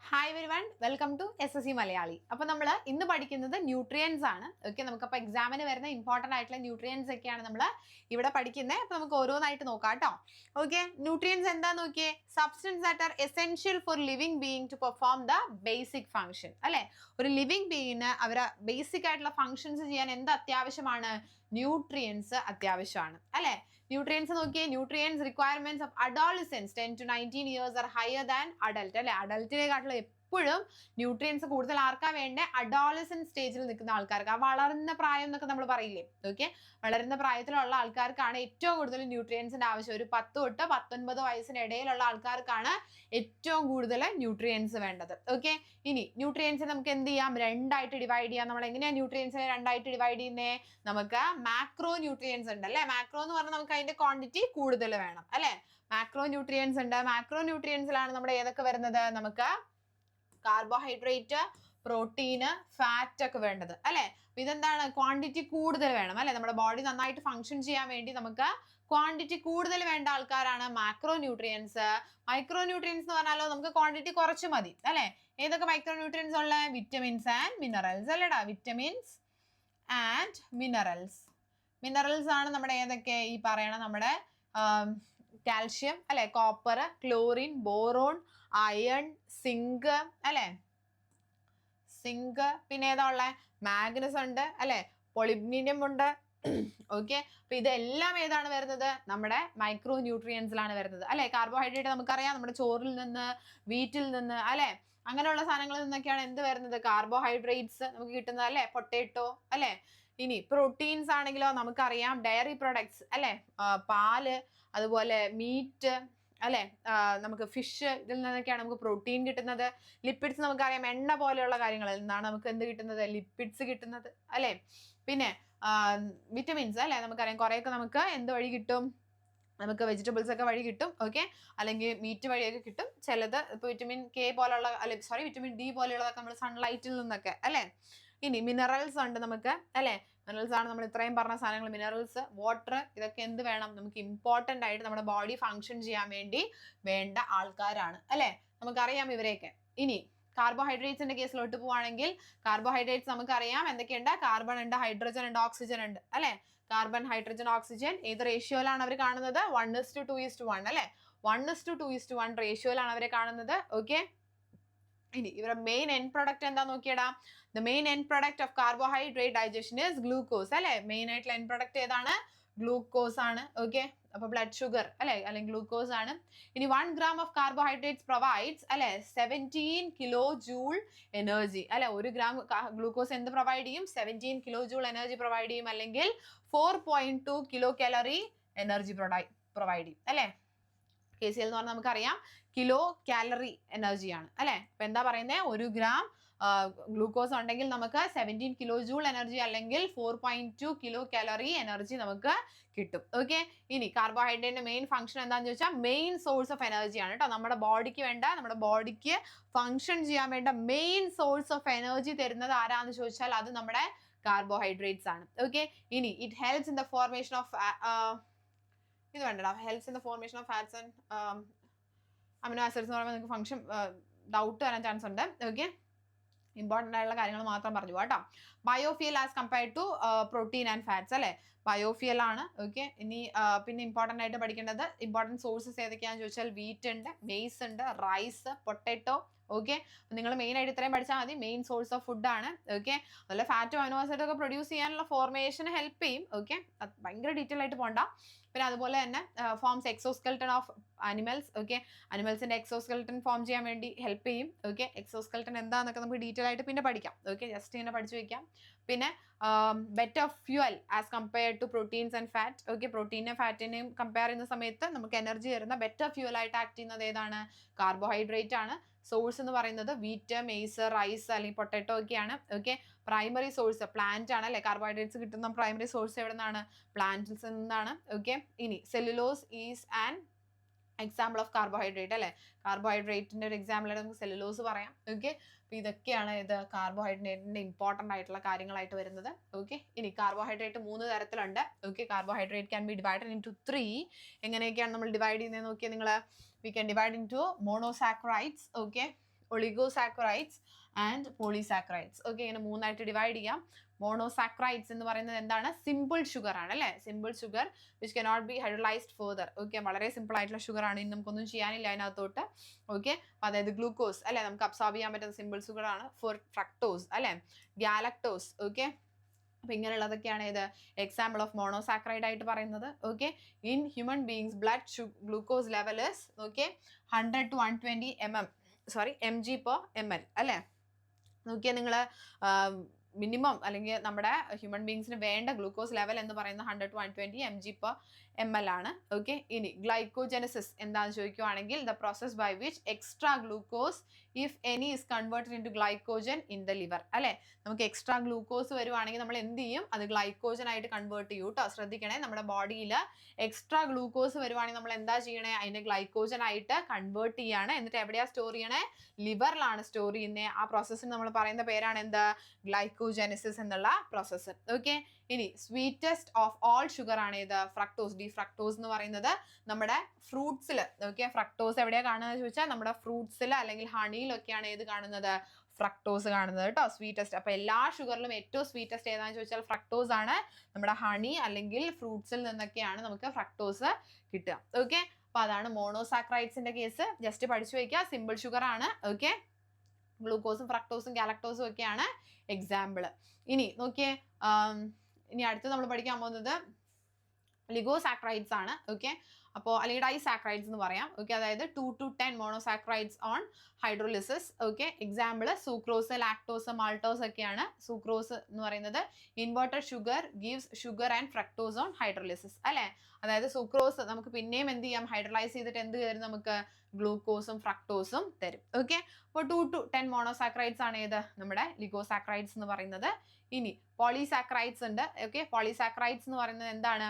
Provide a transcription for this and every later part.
Hi everyone, welcome to SSC Malayali. അപ്പോൾ നമ്മൾ ഇന്ന് പഠിക്കുന്നത് ന്യൂട്രിയൻസ് ആണ്. ഓക്കെ, നമുക്കപ്പോൾ എക്സാമിന് വരുന്ന ഇമ്പോർട്ടൻ്റ് ആയിട്ടുള്ള ന്യൂട്രിയൻസ് ഒക്കെയാണ് നമ്മൾ ഇവിടെ പഠിക്കുന്നത്. അപ്പോൾ നമുക്ക് ഓരോന്നായിട്ട് നോക്കാം കേട്ടോ. ഓക്കെ, ന്യൂട്രിയൻസ് എന്താന്ന് നോക്കിയേ. Substances that are essential for living being to perform the basic function. അല്ലേ, ഒരു ലിവിങ് ബീയിങ്ങിന് അവരെ ബേസിക് ആയിട്ടുള്ള ഫംഗ്ഷൻസ് ചെയ്യാൻ എന്ത് അത്യാവശ്യമാണ്? ന്യൂട്രിയൻസ് അത്യാവശ്യമാണ്. അല്ലേ, ന്യൂട്രിയൻസ് നോക്കിയേ. Nutrients requirements of Adolescence 10 to 19 years are higher than adult. അല്ലെ, അഡൽട്ടിനെക്കാട്ടിലും എപ്പോഴും ന്യൂട്രിയൻസ് കൂടുതൽ ആർക്കാ വേണ്ടേ? അഡോളസെന്റ് സ്റ്റേജിൽ നിൽക്കുന്ന ആൾക്കാർക്ക്, ആ വളർന്ന പ്രായം എന്നൊക്കെ നമ്മൾ പറയില്ലേ. ഓക്കെ, വളരുന്ന പ്രായത്തിലുള്ള ആൾക്കാർക്കാണ് ഏറ്റവും കൂടുതൽ ന്യൂട്രിയൻസിന്റെ ആവശ്യം. ഒരു 10 തൊട്ട് 19 വയസ്സിനിടയിലുള്ള ആൾക്കാർക്കാണ് ഏറ്റവും കൂടുതൽ ന്യൂട്രിയൻസ് വേണ്ടത്. ഓക്കെ, ഇനി ന്യൂട്രിയൻസ് നമുക്ക് എന്ത് ചെയ്യാം? രണ്ടായിട്ട് ഡിവൈഡ് ചെയ്യാം. നമ്മൾ എങ്ങനെയാണ് ന്യൂട്രിയൻസിനെ രണ്ടായിട്ട് ഡിവൈഡ് ചെയ്യുന്നത്? നമുക്ക് മാക്രോ ന്യൂട്രിയൻസ് ഉണ്ട് അല്ലെ. മാക്രോ എന്ന് പറഞ്ഞാൽ നമുക്ക് അതിന്റെ ക്വാണ്ടിറ്റി കൂടുതൽ വേണം അല്ലെ. മാക്രോ ന്യൂട്രിയൻസ് ഉണ്ട്. മാക്രോ ന്യൂട്രിയൻസിലാണ് നമ്മുടെ ഏതൊക്കെ വരുന്നത്? നമുക്ക് കാർബോഹൈഡ്രേറ്റ്, പ്രോട്ടീന്, ഫാറ്റ് ഒക്കെ വേണ്ടത് അല്ലെ. ഇതെന്താണ്? ക്വാണ്ടിറ്റി കൂടുതൽ വേണം അല്ലെ. നമ്മുടെ ബോഡി നന്നായിട്ട് ഫംഗ്ഷൻ ചെയ്യാൻ വേണ്ടി നമുക്ക് ക്വാണ്ടിറ്റി കൂടുതൽ വേണ്ട ആൾക്കാരാണ് മാക്രോ ന്യൂട്രിയൻസ്. മൈക്രോ ന്യൂട്രിയൻസ് എന്ന് പറഞ്ഞാലോ നമുക്ക് ക്വാണ്ടിറ്റി കുറച്ച് മതി അല്ലെ. ഏതൊക്കെ മൈക്രോ ന്യൂട്രിയൻസ് ഉള്ള? വിറ്റമിൻസ് ആൻഡ് മിനറൽസ് അല്ലേടാ. Vitamins and minerals. മിനറൽസ് ആണ് നമ്മുടെ ഏതൊക്കെ? ഈ പറയണ നമ്മുടെ കാൽഷ്യം അല്ലെ, copper, chlorine, boron, iron, zinc അല്ലെ. സിങ്ക്, പിന്നെ ഏതാ ഉള്ള? മാഗ്നസ് ഉണ്ട് അല്ലെ, പൊളിബ്ഡിനം ഉണ്ട്. ഓക്കെ, അപ്പൊ ഇതെല്ലാം ഏതാണ് വരുന്നത്? നമ്മുടെ മൈക്രോ ന്യൂട്രിയൻസിലാണ് വരുന്നത് അല്ലെ. കാർബോഹൈഡ്രേറ്റ് നമുക്കറിയാം നമ്മുടെ ചോറിൽ നിന്ന്, വീറ്റിൽ നിന്ന് അല്ലെ, അങ്ങനെയുള്ള സാധനങ്ങളിൽ നിന്നൊക്കെയാണ് എന്ത് വരുന്നത്? കാർബോഹൈഡ്രേറ്റ്സ് നമുക്ക് കിട്ടുന്നത് അല്ലെ. പൊട്ടേറ്റോ അല്ലെ. ഇനി പ്രോട്ടീൻസ് ആണെങ്കിലോ നമുക്കറിയാം ഡയറി പ്രൊഡക്ട്സ് അല്ലെ, പാല്, അതുപോലെ മീറ്റ് അല്ലെ, നമുക്ക് ഫിഷ്, ഇതിൽ നിന്നൊക്കെയാണ് നമുക്ക് പ്രോട്ടീൻ കിട്ടുന്നത്. ലിപ്പിഡ്സ് നമുക്കറിയാം എണ്ണ പോലെയുള്ള കാര്യങ്ങളിൽ നിന്നാണ് നമുക്ക് എന്ത് കിട്ടുന്നത്? ലിപ്പിഡ്സ് കിട്ടുന്നത് അല്ലെ. പിന്നെ വിറ്റമിൻസ് അല്ലെ, നമുക്കറിയാം കുറേയൊക്കെ നമുക്ക് എന്ത് വഴി കിട്ടും? നമുക്ക് വെജിറ്റബിൾസ് ഒക്കെ വഴി കിട്ടും. ഓക്കെ, അല്ലെങ്കിൽ മീറ്റ് വഴിയൊക്കെ കിട്ടും. ചിലത് ഇപ്പോൾ വിറ്റമിൻ കെ പോലുള്ള വിറ്റമിൻ ഡി പോലെയുള്ളതൊക്കെ നമ്മൾ സൺലൈറ്റിൽ നിന്നൊക്കെ അല്ലെ. ഇനി മിനറൽസ് ഉണ്ട് നമുക്ക് അല്ലെ. മിനറൽസ് ആണ് നമ്മൾ ഇത്രയും പറഞ്ഞ സാധനങ്ങൾ. മിനറൽസ്, വാട്ടർ, ഇതൊക്കെ എന്ത് വേണം? നമുക്ക് ഇമ്പോർട്ടൻ്റ് ആയിട്ട് നമ്മുടെ ബോഡി ഫംഗ്ഷൻ ചെയ്യാൻ വേണ്ടി വേണ്ട ആൾക്കാരാണ് അല്ലെ. നമുക്കറിയാം ഇവരെയൊക്കെ. ഇനി കാർബോഹൈഡ്രേറ്റ്സിന്റെ കേസിലോട്ട് പോവുകയാണെങ്കിൽ കാർബോഹൈഡ്രേറ്റ്സ് നമുക്കറിയാം എന്തൊക്കെയുണ്ട്? കാർബൺ ഉണ്ട്, ഹൈഡ്രജൻ ഉണ്ട്, ഓക്സിജൻ ഉണ്ട് അല്ലെ. കാർബൺ, ഹൈഡ്രജൻ, ഓക്സിജൻ ഏത് റേഷ്യോയിലാണ് അവർ കാണുന്നത്? 1:2:1 അല്ലെ. 1:2:1 റേഷ്യോയിലാണ് അവരെ കാണുന്നത്. ഓക്കെ, ഇനി ഇവരുടെ മെയിൻ എൻഡ് പ്രൊഡക്റ്റ് എന്താ നോക്കിയടാ. The main end product of carbohydrate digestion is glucose അല്ലെ. മെയിൻ ആയിട്ടുള്ള എൻഡ് പ്രൊഡക്റ്റ് ഏതാണ്? ഗ്ലൂക്കോസ് ആണ്. ഓക്കെ, അപ്പൊ ബ്ലഡ് ഷുഗർ അല്ലെ, അല്ലെങ്കിൽ ഗ്ലൂക്കോസ് ആണ്. ഇനി 1 gram ഓഫ് കാർബോഹൈഡ്രേറ്റ്സ് പ്രൊവൈഡ്സ് അല്ലെ 17 കിലോ ജൂൾ എനർജി അല്ലെ. 1 gram ഗ്ലൂക്കോസ് എന്ത് പ്രൊവൈഡ് ചെയ്യും? 17 കിലോ ജൂൾ എനർജി പ്രൊവൈഡ് ചെയ്യും, അല്ലെങ്കിൽ 4.2 കിലോ കാലറി എനർജി പ്രൊവൈഡ് ചെയ്യും അല്ലെ. KCl എന്ന് പറഞ്ഞാൽ നമുക്കറിയാം കിലോ കാലറി എനർജിയാണ് അല്ലെ. അപ്പൊ എന്താ പറയുന്നത്? 1 gram ഗ്ലൂക്കോസ് ഉണ്ടെങ്കിൽ നമുക്ക് 17 കിലോ ജൂൾ എനർജി അല്ലെങ്കിൽ 4.2 കിലോ കാലറി എനർജി നമുക്ക് കിട്ടും. ഓക്കെ, ഇനി കാർബോഹൈഡ്രേറ്റിന്റെ മെയിൻ ഫംഗ്ഷൻ എന്താണെന്ന് ചോദിച്ചാൽ മെയിൻ സോഴ്സ് ഓഫ് എനർജിയാണ് കേട്ടോ. നമ്മുടെ ബോഡിക്ക് ഫംഗ്ഷൻ ചെയ്യാൻ വേണ്ട മെയിൻ സോഴ്സ് ഓഫ് എനർജി തരുന്നത് ആരാന്ന് ചോദിച്ചാൽ അത് നമ്മുടെ കാർബോഹൈഡ്രേറ്റ്സ് ആണ്. ഓക്കെ, ഇനി it helps in the formation of ഇത് വേണ്ടടാ. Helps in the formation of fats and amino acids എന്ന് പറയുമ്പോൾ നിങ്ങൾക്ക് ഫംഗ്ഷൻ ഡൗട്ട് വരാൻ ചാൻസ് ഉണ്ട്. ഓക്കെ, ഇമ്പോർട്ടൻ്റ് ആയിട്ടുള്ള കാര്യങ്ങൾ മാത്രം പറഞ്ഞു കേട്ടോ. Biofuel as compared to protein and fats അല്ലെ. ബയോഫ്യൂൽ ആണ്. ഓക്കെ, ഇനി പിന്നെ ഇമ്പോർട്ടൻ്റ് ആയിട്ട് പഠിക്കേണ്ടത് ഇമ്പോർട്ടൻറ്റ് സോഴ്സസ് ഏതൊക്കെയാണെന്ന് ചോദിച്ചാൽ വീറ്റ് ഉണ്ട്, മെയ്സ് ഉണ്ട്, റൈസ്, പൊട്ടറ്റോ. ഓക്കെ, നിങ്ങൾ മെയിൻ ആയിട്ട് ഇത്രയും പഠിച്ചാൽ മതി. മെയിൻ സോഴ്സ് ഓഫ് ഫുഡ് ആണ്. ഓക്കെ, അതുപോലെ ഫാറ്റും അമിനോ ആസിഡും ഒക്കെ പ്രൊഡ്യൂസ് ചെയ്യാനുള്ള ഫോർമേഷന് ഹെൽപ്പ് ചെയ്യും. ഓക്കെ, ഭയങ്കര ഡീറ്റെയിൽ ആയിട്ട് പോകണ്ട. പിന്നെ അതുപോലെ തന്നെ forms exoskeleton of animals. Okay, അനിമൽസിന്റെ എക്സോസ്കെൽട്ടൺ ഫോം ചെയ്യാൻ വേണ്ടി ഹെൽപ്പ് ചെയ്യും. ഓക്കെ, എക്സോസ്കെൽട്ടൺ എന്താണെന്നൊക്കെ നമുക്ക് ഡീറ്റെയിൽ ആയിട്ട് പിന്നെ പഠിക്കാം. ഓക്കെ, ജസ്റ്റ് ഇങ്ങനെ പഠിച്ചു വെക്കാം. പിന്നെ better fuel as compared to proteins and fat. Okay, പ്രോട്ടീനും ഫാറ്റിനെയും കമ്പയർ ചെയ്യുന്ന സമയത്ത് നമുക്ക് എനർജി തരുന്ന ബെറ്റർ ഫ്യൂവൽ ആയിട്ട് ആക്ട് ചെയ്യുന്നത് ഏതാണ്? കാർബോഹൈഡ്രേറ്റ് ആണ്. സോഴ്സ് എന്ന് പറയുന്നത് വീറ്റ്, മെയ്സ്, റൈസ് അല്ലെങ്കിൽ പൊട്ടറ്റോ ഒക്കെയാണ്. ഓക്കെ, പ്രൈമറി സോഴ്സ് പ്ലാന്റ് ആണ് അല്ലെ. കാർബോഹൈഡ്രേറ്റ്സ് കിട്ടുന്ന പ്രൈമറി സോഴ്സ് എവിടെ നിന്നാണ്? പ്ലാന്റ്സിൽ നിന്നാണ്. ഓക്കെ, ഇനി cellulose is and example of carbohydrate അല്ലെ. കാർബോഹൈഡ്രേറ്റിന്റെ ഒരു എക്സാമ്പിൾ നമുക്ക് സെല്ലുലോസ് പറയാം. ഓക്കെ, അപ്പൊ ഇതൊക്കെയാണ് ഇത് കാർബോഹൈഡ്രേറ്റിന്റെ ഇമ്പോർട്ടൻ്റ് ആയിട്ടുള്ള കാര്യങ്ങളായിട്ട് വരുന്നത്. ഓക്കെ, ഇനി കാർബോഹൈഡ്രേറ്റ് 3 തരത്തിലുണ്ട്. Okay, carbohydrate can be divided into 3. എങ്ങനെയൊക്കെയാണ് നമ്മൾ ഡിവൈഡ് ചെയ്യുന്നത് നോക്കിയാൽ നിങ്ങൾ? We can divide into monosaccharides. Okay, oligosaccharides and polysaccharides. Okay, ഇങ്ങനെ മൂന്നായിട്ട് ഡിവൈഡ് ചെയ്യാം. മോണോസാക്കറൈഡ്സ് എന്ന് പറയുന്നത് എന്താണ്? സിമ്പിൾ ഷുഗർ ആണ് അല്ലേ? Simple sugar which cannot be hydrolysed further. Okay, വളരെ സിമ്പിൾ ആയിട്ടുള്ള ഷുഗർ ആണ്. ഇനി നമുക്കൊന്നും ചെയ്യാനില്ല അതിനകത്തോട്ട്. ഓക്കെ, അതായത് ഗ്ലൂക്കോസ് അല്ലെ, നമുക്ക് അബ്സോർബ് ചെയ്യാൻ പറ്റുന്ന സിമ്പിൾ ഷുഗർ ആണ്. ഫ്രക്ടോസ് അല്ലെ, ഗാലക്ടോസ്. ഓക്കെ, അപ്പൊ ഇങ്ങനെയുള്ളതൊക്കെയാണ് ഇത് എക്സാമ്പിൾ ഓഫ് മോണോസാക്രൈഡ് ആയിട്ട് പറയുന്നത്. Okay, in human beings blood glucose level is okay 100 to 120 mg/ml അല്ലേ? നോക്കിയാൽ നിങ്ങൾ മിനിമം അല്ലെങ്കിൽ നമ്മുടെ ഹ്യൂമൻ ബീങ്സിന് വേണ്ട ഗ്ലൂക്കോസ് ലെവൽ എന്ന് പറയുന്നത് 100 to 120 mg/ml ആണ്. ഓക്കെ, ഇനി ഗ്ലൈക്കോജനസിസ് എന്താണെന്ന് ചോദിക്കുവാണെങ്കിൽ the process by which extra glucose if any is converted into glycogen in the liver അല്ലെ? നമുക്ക് എക്സ്ട്രാ ഗ്ലൂക്കോസ് വരുവാണെങ്കിൽ നമ്മൾ എന്ത് ചെയ്യും? അത് ഗ്ലൈക്കോജൻ ആയിട്ട് കൺവേർട്ട് ചെയ്യും കേട്ടോ. ശ്രദ്ധിക്കണേ, നമ്മുടെ ബോഡിയിൽ എക്സ്ട്രാ ഗ്ലൂക്കോസ് വരുവാണെങ്കിൽ നമ്മൾ എന്താ ചെയ്യണേ? അതിന്റെ ഗ്ലൈക്കോജൻ ആയിട്ട് കൺവേർട്ട് ചെയ്യാണ്. എന്നിട്ട് എവിടെയാ സ്റ്റോർ ചെയ്യണേ? ലിവറിലാണ് സ്റ്റോർ ചെയ്യുന്നത്. ആ പ്രോസസ്സിന് നമ്മൾ പറയുന്ന പേരാണ് എന്താ? ഗ്ലൈക്കോജനസിസ് എന്നുള്ള പ്രോസസ്സ്. ഓക്കെ, ഇനി സ്വീറ്റസ്റ്റ് ഓഫ് ഓൾ ഷുഗർ ആണ് ഇത് ഫ്രക്ടോസ്. ഡി ഫ്രക്ടോസ് എന്ന് പറയുന്നത് നമ്മുടെ ഫ്രൂട്ട്സിൽ. ഓക്കെ, ഫ്രക്ടോസ് എവിടെയാണ് കാണുന്നത് ചോദിച്ചാൽ നമ്മുടെ ഫ്രൂട്ട്സിൽ അല്ലെങ്കിൽ ഹണിയിലൊക്കെയാണ് ഏത് കാണുന്നത്? ഫ്രക്ടോസ് കാണുന്നത് കേട്ടോ. സ്വീറ്റസ്റ്റ്. അപ്പൊ എല്ലാ ഷുഗറിലും ഏറ്റവും സ്വീറ്റസ്റ്റ് ഏതാണെന്ന് ചോദിച്ചാൽ ഫ്രക്ടോസ് ആണ്. നമ്മുടെ ഹണി അല്ലെങ്കിൽ ഫ്രൂട്ട്സിൽ നിന്നൊക്കെയാണ് നമുക്ക് ഫ്രക്ടോസ് കിട്ടുക. ഓക്കെ, അപ്പൊ അതാണ് മോണോസാക്രൈഡ്സിന്റെ കേസ്. ജസ്റ്റ് പഠിച്ചു വെക്കുക, സിമ്പിൾ ഷുഗർ ആണ്. ഓക്കെ, ഗ്ലൂക്കോസും ഫ്രക്ടോസും ഗാലക്ടോസും ഒക്കെയാണ് എക്സാമ്പിൾ. ഇനി നോക്കിയേ, ഇനി അടുത്ത് നമ്മൾ പഠിക്കാൻ പോകുന്നത് ലിഗോസാക്രൈഡ്സ് ആണ്. ഓക്കെ, അപ്പോൾ അല്ലെങ്കിൽ ഡൈസാക്രൈഡ്സ് എന്ന് പറയാം. ഓക്കെ, അതായത് 2 to 10 monosaccharides on hydrolysis. Okay, example sucrose, lactose, maltose ഒക്കെയാണ്. സൂക്രോസ് എന്ന് പറയുന്നത് inverted sugar gives sugar and fructose on hydrolysis അല്ലെ? അതായത് സൂക്രോസ് നമുക്ക് പിന്നെയും എന്ത് ചെയ്യാം? ഹൈഡ്രലൈസ് ചെയ്തിട്ട് എന്ത് തരും നമുക്ക്? ഗ്ലൂക്കോസും ഫ്രക്ടോസും തരും. ഓക്കെ, അപ്പോൾ 2 to 10 മോണോസാക്രൈഡ്സ് ആണ് ഏത്? നമ്മുടെ ലിഗോസാക്രൈഡ്സ് എന്ന് പറയുന്നത്. ഇനി പോളിസാക്രൈഡ്സ് ഉണ്ട്. ഓക്കെ, പോളിസാക്രൈഡ്സ് എന്ന് പറയുന്നത് എന്താണ്?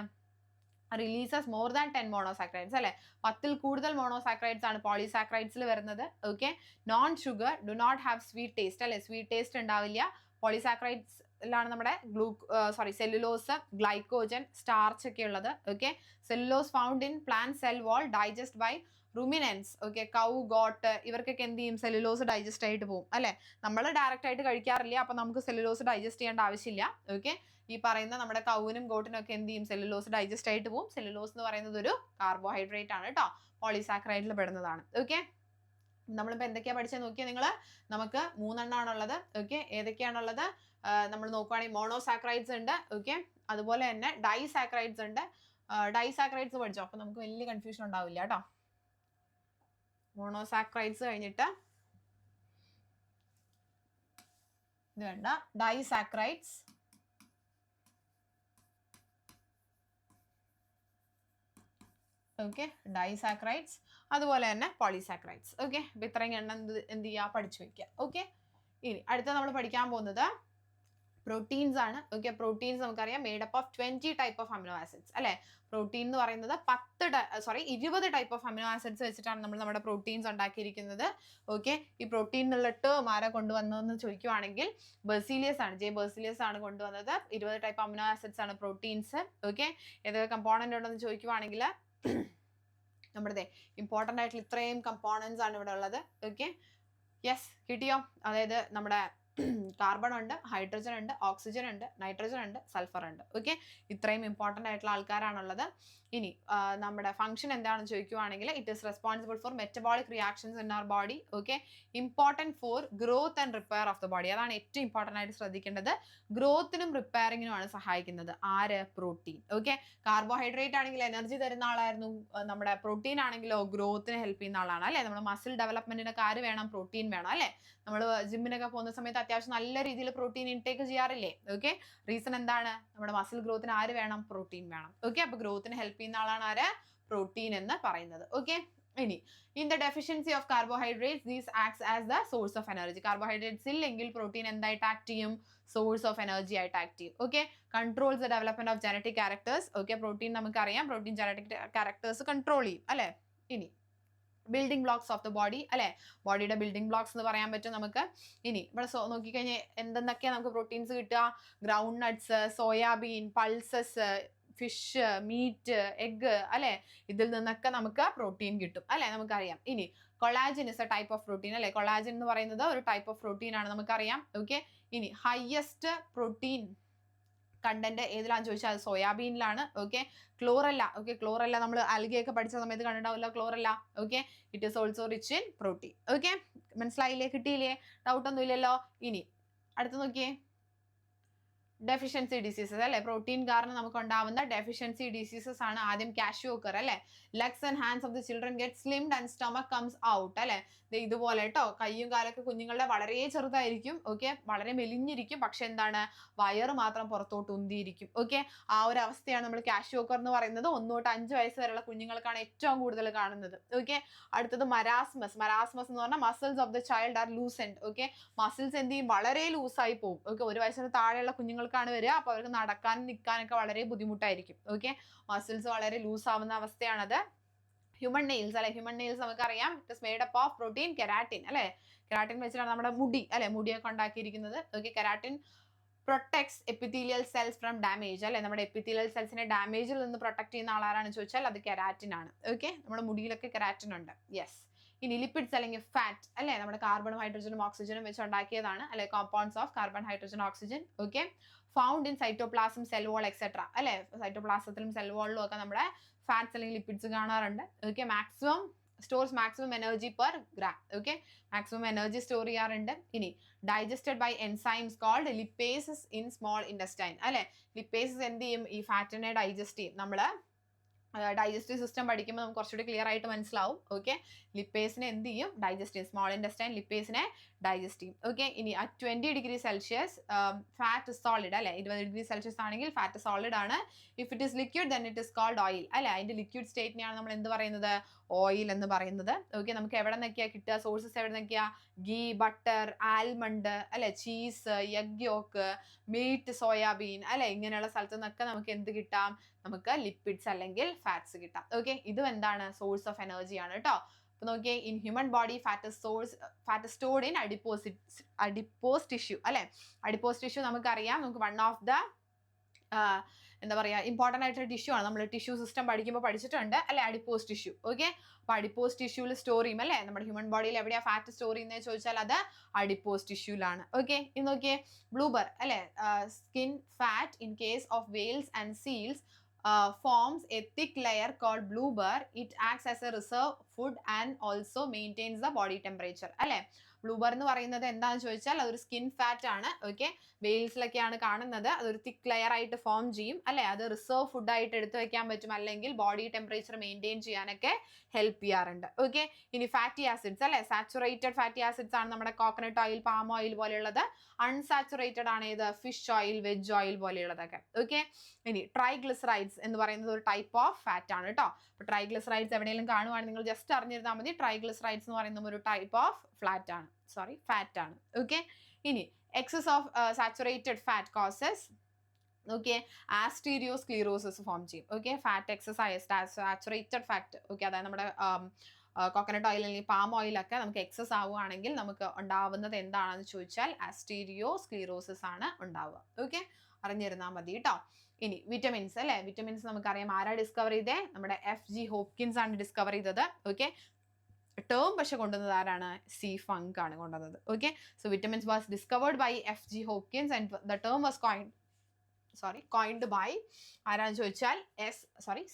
റിലീസസ് മോർ ദാൻ 10 മോണോസാക്രൈഡ്സ് അല്ലെ? 10ൽ കൂടുതൽ മോണോസാക്രൈഡ്സ് ആണ് പോളിസാക്രൈഡ്സിൽ വരുന്നത്. Okay, non sugar do not have sweet taste അല്ലെ? സ്വീറ്റ് ടേസ്റ്റ് ഉണ്ടാവില്ല. പോളിസാക്രൈഡ്സിലാണ് നമ്മുടെ സെല്ലുലോസ്, ഗ്ലൈക്കോജൻ, സ്റ്റാർച്ച് ഒക്കെ ഉള്ളത്. Okay, cellulose found in plant cell wall, digest by ruminants. Okay, cow, goat ഇവർക്കൊക്കെ എന്ത് ചെയ്യും? സെല്ലുലോസ് ഡൈജസ്റ്റ് ആയിട്ട് പോകും അല്ലെ? നമ്മൾ ഡയറക്റ്റ് ആയിട്ട് കഴിക്കാറില്ല, അപ്പൊ നമുക്ക് സെല്ലുലോസ് ഡൈജസ്റ്റ് ചെയ്യേണ്ട ആവശ്യമില്ല. ഓക്കെ, ഈ പറയുന്ന നമ്മുടെ കൗവിനും ഗോട്ടിനും ഒക്കെ എന്ത് ചെയ്യും? സെല്ലുലോസ് ഡൈജസ്റ്റ് ആയിട്ട് പോകും. സെല്ലുലോസ് എന്ന് പറയുന്നത് ഒരു കാർബോഹൈഡ്രേറ്റ് ആണ് കേട്ടോ, പോളിസാക്രൈഡിൽ പെടുന്നതാണ്. ഓക്കെ, നമ്മളിപ്പോൾ എന്തൊക്കെയാ പഠിച്ചത് നോക്കിയാൽ നിങ്ങൾ? നമുക്ക് 3 എണ്ണമാണുള്ളത്. ഓക്കെ, ഏതൊക്കെയാണുള്ളത്? നമ്മൾ നോക്കുവാണെങ്കിൽ മോണോസാക്രൈഡ്സ് ഉണ്ട്. ഓക്കെ, അതുപോലെ തന്നെ ഡൈസാക്രൈഡ്സ് ഉണ്ട്. ഡൈസാക്രൈഡ്സ് പഠിച്ചോ, അപ്പൊ നമുക്ക് വലിയ കൺഫ്യൂഷൻ ഉണ്ടാവില്ല കേട്ടോ. മോണോസാക്രൈഡ്സ് കഴിഞ്ഞിട്ട് ഇത് വേണ്ട, ഡൈസാക്രൈഡ്സ്, ഓക്കെ, ഡൈസാക്രൈഡ്സ്, അതുപോലെ തന്നെ പോളിസാക്രൈഡ്സ്. ഓക്കെ, അപ്പൊ ഇത്രയും എണ്ണം എന്ത് ചെയ്യുക? പഠിച്ചു വെക്കുക. ഓക്കെ, ഇനി അടുത്ത നമ്മൾ പഠിക്കാൻ പോകുന്നത് പ്രോട്ടീൻസ് ആണ്. ഓക്കെ, പ്രോട്ടീൻസ് നമുക്കറിയാം made up of 20 type of amino acids അല്ലെ? പ്രോട്ടീൻ എന്ന് പറയുന്നത് 20 ടൈപ്പ് ഓഫ് അമിനോ ആസിഡ്സ് വെച്ചിട്ടാണ് നമ്മൾ നമ്മുടെ പ്രോട്ടീൻസ് ഉണ്ടാക്കിയിരിക്കുന്നത്. ഓക്കെ, ഈ പ്രോട്ടീൻ എന്നുള്ള ടേം ആരാ കൊണ്ടുവന്നതെന്ന് ചോദിക്കുവാണെങ്കിൽ ബെർസീലിയസ് ആണ്. ജെ ബെർസീലിയസ് ആണ് കൊണ്ടുവന്നത്. 20 ടൈപ്പ് അമിനോ ആസിഡ്സ് ആണ് പ്രോട്ടീൻസ്. ഓക്കെ, ഏതൊക്കെ കമ്പോണന്റ് ഉണ്ടെന്ന് ചോദിക്കുവാണെങ്കിൽ നമ്മുടെ ഇമ്പോർട്ടൻ്റ് ആയിട്ടുള്ള ഇത്രയും കമ്പോണൻസ് ആണ് ഇവിടെ ഉള്ളത്. ഓക്കെ, യെസ്, കിട്ടിയോ? അതായത് നമ്മുടെ കാർബൺ ഉണ്ട്, ഹൈഡ്രജൻ ഉണ്ട്, ഓക്സിജൻ ഉണ്ട്, നൈട്രജൻ ഉണ്ട്, സൾഫർ ഉണ്ട്. ഓക്കെ, ഇത്രയും ഇമ്പോർട്ടൻ്റ് ആയിട്ടുള്ള ആൾക്കാരാണുള്ളത്. ഇനി നമ്മുടെ ഫംഗ്ഷൻ എന്താണെന്ന് ചോദിക്കുവാണെങ്കിൽ it is responsible for metabolic reactions in our body. Okay, important for growth and repair of the body. അതാണ് ഏറ്റവും ഇമ്പോർട്ടൻ്റ് ആയിട്ട് ശ്രദ്ധിക്കേണ്ടത്. ഗ്രോത്തിനും റിപ്പയറിങ്ങിനുമാണ് സഹായിക്കുന്നത് ആര്? പ്രോട്ടീൻ. ഓക്കെ, കാർബോഹൈഡ്രേറ്റ് ആണെങ്കിൽ എനർജി തരുന്ന ആളായിരുന്നു. നമ്മുടെ പ്രോട്ടീൻ ആണെങ്കിലോ ഗ്രോത്തിന് ഹെൽപ്പ് ചെയ്യുന്ന ആളാണ് അല്ലേ? നമ്മൾ മസിൽ ഡെവലപ്മെന്റിനൊക്കെ ആര് വേണം? പ്രോട്ടീൻ വേണം അല്ലേ? നമ്മൾ ജിമ്മിനൊക്കെ പോകുന്ന സമയത്ത് അത്യാവശ്യം നല്ല രീതിയിൽ പ്രോട്ടീൻ ഇൻടേക്ക് ചെയ്യാറില്ലേ? ഓക്കെ, റീസൺ എന്താണ്? നമ്മുടെ മസിൽ ഗ്രോത്തിന് ആര് വേണം? പ്രോട്ടീൻ വേണം. ഓക്കെ, അപ്പൊ ഗ്രോത്തിന് ഹെൽപ്പ് ചെയ്യുന്ന ആളാണ് ആര്? പ്രോട്ടീൻ എന്ന് പറയുന്നത്. ഓക്കെ, ഇനി in the deficiency of carbohydrates these acts as the source of energy. Carbohydrates ഇല്ലെങ്കിൽ പ്രോട്ടീൻ എന്തായിട്ട് ആക്ട് ചെയ്യും? സോഴ്സ് ഓഫ് എനർജി ആയിട്ട് ആക്ട് ചെയ്യും. Okay, controls the development of genetic characters. Okay, protein നമുക്കറിയാം, പ്രോട്ടീൻ ജനറ്റിക് ക്യാരക്ടേഴ്സ് കൺട്രോൾ ചെയ്യും അല്ലെ? ഇനി building blocks of the body അല്ലെ? ബോഡിയുടെ ബിൽഡിംഗ് ബ്ലോക്സ് എന്ന് പറയാൻ പറ്റും നമുക്ക്. ഇനി ഇവിടെ നോക്കിക്കഴിഞ്ഞാൽ എന്തെന്നൊക്കെയാണ് നമുക്ക് പ്രോട്ടീൻസ് കിട്ടുക? Groundnuts, soybean, pulses, fish, meat, egg അല്ലെ? ഇതിൽ നിന്നൊക്കെ നമുക്ക് പ്രോട്ടീൻ കിട്ടും അല്ലെ? നമുക്കറിയാം. ഇനി collagen is a type of protein അല്ലെ. കൊളാജിൻ എന്ന് പറയുന്നത് ഒരു ടൈപ്പ് ഓഫ് പ്രോട്ടീൻ ആണ്, നമുക്കറിയാം. ഓക്കെ, ഇനി ഹയസ്റ്റ് പ്രോട്ടീൻ കണ്ടന്റ് ഏതിലാന്ന് ചോദിച്ചാൽ അത് സോയാബീനിലാണ്. Okay, chlorella. ഓക്കെ, ക്ലോറല്ല നമ്മൾ ആൽഗയൊക്കെ പഠിച്ച സമയത്ത് കണ്ടിട്ടുണ്ടാവില്ല chlorella. Okay, it is also rich in protein. Okay, മനസ്സിലായില്ലേ? കിട്ടിയില്ലേ? ഡൗട്ടൊന്നും ഇല്ലല്ലോ. ഇനി അടുത്ത് നോക്കിയേ, ഡെഫിഷ്യൻസി ഡിസീസസ് അല്ലെ. പ്രോട്ടീൻ കാരണം നമുക്ക് ഉണ്ടാവുന്ന ഡെഫിഷ്യൻസി ഡിസീസസ് ആണ്. ആദ്യം കാഷ്യോക്കർ അല്ലെ. Legs and hands of the children get slimmed and stomach comes out അല്ലെ. ഇതുപോലെ കേട്ടോ, കയ്യും കാലൊക്കെ കുഞ്ഞുങ്ങളുടെ വളരെ ചെറുതായിരിക്കും. ഓക്കെ, വളരെ മെലിഞ്ഞിരിക്കും, പക്ഷെ എന്താണ്, വയറ് മാത്രം പുറത്തോട്ട് ഉന്തിയിരിക്കും. ഓക്കെ, ആ ഒരു അവസ്ഥയാണ് നമ്മൾ കാഷ്യോക്കർ എന്ന് പറയുന്നത്. 1 തൊട്ട് 5 വയസ്സ് വരെയുള്ള കുഞ്ഞുങ്ങൾക്കാണ് ഏറ്റവും കൂടുതൽ കാണുന്നത്. ഓക്കെ, അടുത്തത് മരാസ്മസ്. മരാസ്മസ് എന്ന് പറഞ്ഞാൽ muscles of the child are loosened. Okay, muscles എന്ത് ചെയ്യും, വളരെ ലൂസായി പോകും. ഓക്കെ, 1 വയസ്സിന് താഴെയുള്ള കുഞ്ഞുങ്ങൾക്ക് വരിക. അപ്പൊ അവർക്ക് നടക്കാനും നിൽക്കാനൊക്കെ വളരെ ബുദ്ധിമുട്ടായിരിക്കും. ഓക്കെ, മസിൽസ് വളരെ ലൂസ് ആവുന്ന അവസ്ഥയാണത്. ഹ്യൂമൻ നെയിൽസ് അല്ലെ. ഹ്യൂമൻ നെയിൽസ് നമുക്കറിയാം, it is made up of protein keratin അല്ലെ. കെരാറ്റിൻ വെച്ചിട്ടാണ് നമ്മുടെ മുടി അല്ലെ, മുടിയൊക്കെ ഉണ്ടാക്കിയിരിക്കുന്നത്. Okay, keratin protects epithelial cells from damage അല്ലെ. നമ്മുടെ എപ്പിത്തീലിയൽ സെൽസിനെ ഡാമേജിൽ നിന്ന് പ്രൊട്ടക്ട് ചെയ്യുന്ന ആളാരാണെന്ന് ചോദിച്ചാൽ അത് കെരാറ്റിൻ ആണ്. ഓക്കെ, നമ്മുടെ മുടിയിലൊക്കെ കെരാറ്റിൻ ഉണ്ട്. യെസ്. ഇനി ലിപ്പിഡ്സ് അല്ലെങ്കിൽ ഫാറ്റ് അല്ലെ, നമ്മുടെ കാർബണും ഹൈഡ്രജനും ഓക്സിജനും വെച്ച് ഉണ്ടാക്കിയതാണ് അല്ലെ. Compounds of carbon, hydrogen, oxygen. Okay, found in cytoplasm, cell wall etcetera അല്ലെ. സൈറ്റോപ്ലാസത്തിലും സെൽ വാളിലും ഒക്കെ നമ്മുടെ ഫാറ്റ്സ് അല്ലെങ്കിൽ ലിപ്പിഡ്സ് കാണാറുണ്ട്. Okay, stores maximum energy per gram. Okay, maximum energy store ചെയ്യാറുണ്ട്. ഇനി digested by enzymes called lipases in small intestine അല്ലെ. Lipases എന്ത് ചെയ്യും, ഈ ഫാറ്റിനെ ഡൈജസ്റ്റ് ചെയ്യും. നമ്മള് ഡൈജസ്റ്റീവ് സിസ്റ്റം പഠിക്കുമ്പോൾ നമുക്ക് കുറച്ചുകൂടി ക്ലിയർ ആയിട്ട് മനസ്സിലാവും. ഓക്കെ, ലിപ്പേസിനെ എന്ത് ചെയ്യും, ഡൈജസ്റ്റ് ചെയ്യും. സ്മോൾ ഇൻഡസ്റ്റൈൻ ലിപ്പേസിനെ ഡൈജസ്റ്റ് ചെയ്യും. ഓക്കെ, ഇനി at 20 degree Celsius fat solid അല്ലെ. 20 degree Celsius ആണെങ്കിൽ ഫാറ്റ് സോളിഡ് ആണ്. If it is liquid then it is called oil അല്ലെ. അതിന്റെ ലിക്വിഡ് സ്റ്റേറ്റിനെയാണ് നമ്മൾ എന്ത് പറയുന്നത്, ഓയിൽ എന്ന് പറയുന്നത്. ഓക്കെ, നമുക്ക് എവിടെ നിന്നൊക്കെയാ കിട്ടുക, സോഴ്സസ് എവിടെ നിന്നൊക്കെയാ, ഗീ, ബട്ടർ, ആൽമണ്ട് അല്ലെ, cheese, egg yolk, meat, soybean അല്ലെ. ഇങ്ങനെയുള്ള സ്ഥലത്തു നിന്നൊക്കെ നമുക്ക് എന്ത് കിട്ടാം, നമുക്ക് ലിപ്പിഡ്സ് അല്ലെങ്കിൽ ഫാറ്റ്സ് കിട്ടാം. ഓക്കെ, ഇതും എന്താണ്, സോഴ്സ് ഓഫ് എനർജി ആണ് കേട്ടോ. അപ്പൊ നോക്കിയേ, in human body fat stored in adipose tissue അല്ലെ. അഡിപ്പോസ് ടിഷ്യൂ നമുക്കറിയാം, നമുക്ക് വൺ ഓഫ് ദ എന്താ പറയുക, ഇമ്പോർട്ടൻ്റ് ആയിട്ടുള്ള ടിഷ്യൂ ആണ്. നമ്മൾ ടിഷ്യൂ സിസ്റ്റം പഠിക്കുമ്പോൾ പഠിച്ചിട്ടുണ്ട് അല്ലെ, അഡിപ്പോസ് ടിഷ്യൂ. ഓക്കെ, അപ്പോൾ അഡിപ്പോസ് ടിഷ്യൂവിൽ സ്റ്റോർ ചെയ്യും അല്ലെ. നമ്മുടെ ഹ്യൂമൻ ബോഡിയിൽ എവിടെയാണ് ഫാറ്റ് സ്റ്റോർ ചെയ്യുന്നത് ചോദിച്ചാൽ അത് അഡിപ്പോസ് ടിഷ്യൂലാണ്. ഓക്കെ, ഇത് നോക്കിയേ, ബ്ലൂബർ അല്ലെ. Skin fat in case of Wales and seals forms a thick layer called blubber. It acts as a reserve food and also maintains the body temperature അല്ലെ. ബ്ലൂബർ എന്ന് പറയുന്നത് എന്താണെന്ന് ചോദിച്ചാൽ അതൊരു സ്കിൻ ഫാറ്റ് ആണ്. ഓക്കെ, വെയിൽസിലൊക്കെയാണ് കാണുന്നത്. അതൊരു തിക്ക് ലെയർ ആയിട്ട് ഫോം ചെയ്യും അല്ലെ. അത് റിസർവ് ഫുഡായിട്ട് എടുത്തു വെക്കാൻ പറ്റും, അല്ലെങ്കിൽ ബോഡി ടെമ്പറേച്ചർ മെയിൻറ്റെയിൻ ചെയ്യാനൊക്കെ ഹെൽപ്പ് ചെയ്യാറുണ്ട്. ഓക്കെ, ഇനി ഫാറ്റി ആസിഡ്സ് അല്ലെ. സാച്ചുറേറ്റഡ് ഫാറ്റി ആസിഡ്സ് ആണ് നമ്മുടെ കോക്കനട്ട് ഓയിൽ, പാം ഓയിൽ പോലെയുള്ളത്. അൺസാച്ചുറേറ്റഡ് ആണ് ഏത്, ഫിഷ് ഓയിൽ, വെജ് ഓയിൽ പോലെയുള്ളതൊക്കെ. ഓക്കെ, ഇനി ട്രൈഗ്ലിസറൈഡ്സ് എന്ന് പറയുന്നത് ഒരു ടൈപ്പ് ഓഫ് ഫാറ്റ് ആണ് കേട്ടോ. അപ്പോൾ ട്രൈഗ്ലിസറൈഡ്സ് എവിടെയെങ്കിലും കാണുവാണെങ്കിൽ നിങ്ങൾ ജസ്റ്റ് അറിഞ്ഞിരുന്നാൽ മതി. ട്രൈഗ്ലിസറൈഡ്സ് എന്ന് പറയുന്നത് ഒരു ടൈപ്പ് ഓഫ് ഫാറ്റ് ആണ്. ഓക്കെ, ഇനി excess of saturated fat causes okay atherosclerosis form ചെയ്യും. Okay, fat excess saturated fat. Okay, അതായത് നമ്മുടെ കോക്കനട്ട് ഓയിൽ അല്ലെങ്കിൽ പാം ഓയിലൊക്കെ നമുക്ക് എക്സസ് ആവുകയാണെങ്കിൽ നമുക്ക് ഉണ്ടാവുന്നത് എന്താണെന്ന് ചോദിച്ചാൽ ആസ്റ്റീരിയോസ്ക്ലീറോസിസ് ആണ് ഉണ്ടാവുക. ഓക്കെ, അറിഞ്ഞിരുന്നാൽ മതി കേട്ടോ. ഇനി വിറ്റമിൻസ് അല്ലെ. വിറ്റമിൻസ് നമുക്കറിയാം, ആരാ ഡിസ്കവർ ചെയ്തേ, നമ്മുടെ FG ഹോപ്കിൻസ് ആണ് ഡിസ്കവർ ചെയ്തത്. ഓക്കെ, ടേം പക്ഷെ കൊണ്ടുവന്നത് ആരാണ്, സി ഫങ്ക് ആണ് കൊണ്ടുവന്നത്. Okay, so vitamins was discovered by FG Hopkins and the term was coined by ആരാന്ന് ചോദിച്ചാൽ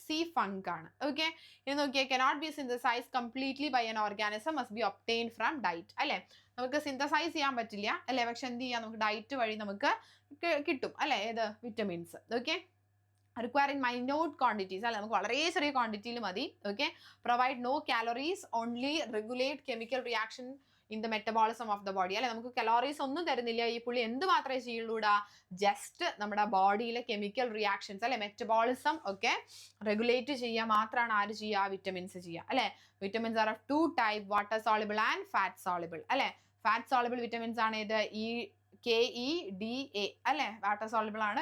സി ഫങ്ക് ആണ്. ഓക്കെ, ഇത് നോക്കിയാൽ cannot be synthesise completely by an organism, must be obtain from diet അല്ലെ. നമുക്ക് synthesise ചെയ്യാൻ പറ്റില്ല അല്ലെ, പക്ഷെ എന്ത് ചെയ്യാം, നമുക്ക് ഡയറ്റ് വഴി നമുക്ക് കിട്ടും അല്ലെ, ഏത് vitamins. Okay, require in minute quantities അല്ലെ, നമുക്ക് വളരെ ചെറിയ ക്വാണ്ടിറ്റിയിൽ മതി. Okay, provide no calories, only regulate chemical reaction in the metabolism of the body അല്ലെ. നമുക്ക് കലോറീസ് ഒന്നും തരുന്നില്ല. ഈ പുള്ളി എന്ത് മാത്രമേ ചെയ്യുള്ളൂടാ, ജസ്റ്റ് നമ്മുടെ ബോഡിയിലെ കെമിക്കൽ റിയാക്ഷൻസ് അല്ലെ, മെറ്റബോളിസം ഒക്കെ റെഗുലേറ്റ് ചെയ്യുക മാത്രമാണ് ആര് ചെയ്യുക, വിറ്റമിൻസ് ചെയ്യുക അല്ലെ. Vitamins are of 2 types, water soluble and fat soluble അല്ലെ. ഫാറ്റ് സോളിബിൾ വിറ്റമിൻസ് ആണ് ഇത് KEDA അല്ലെ. വാട്ടർ സോളിബിൾ ആണ്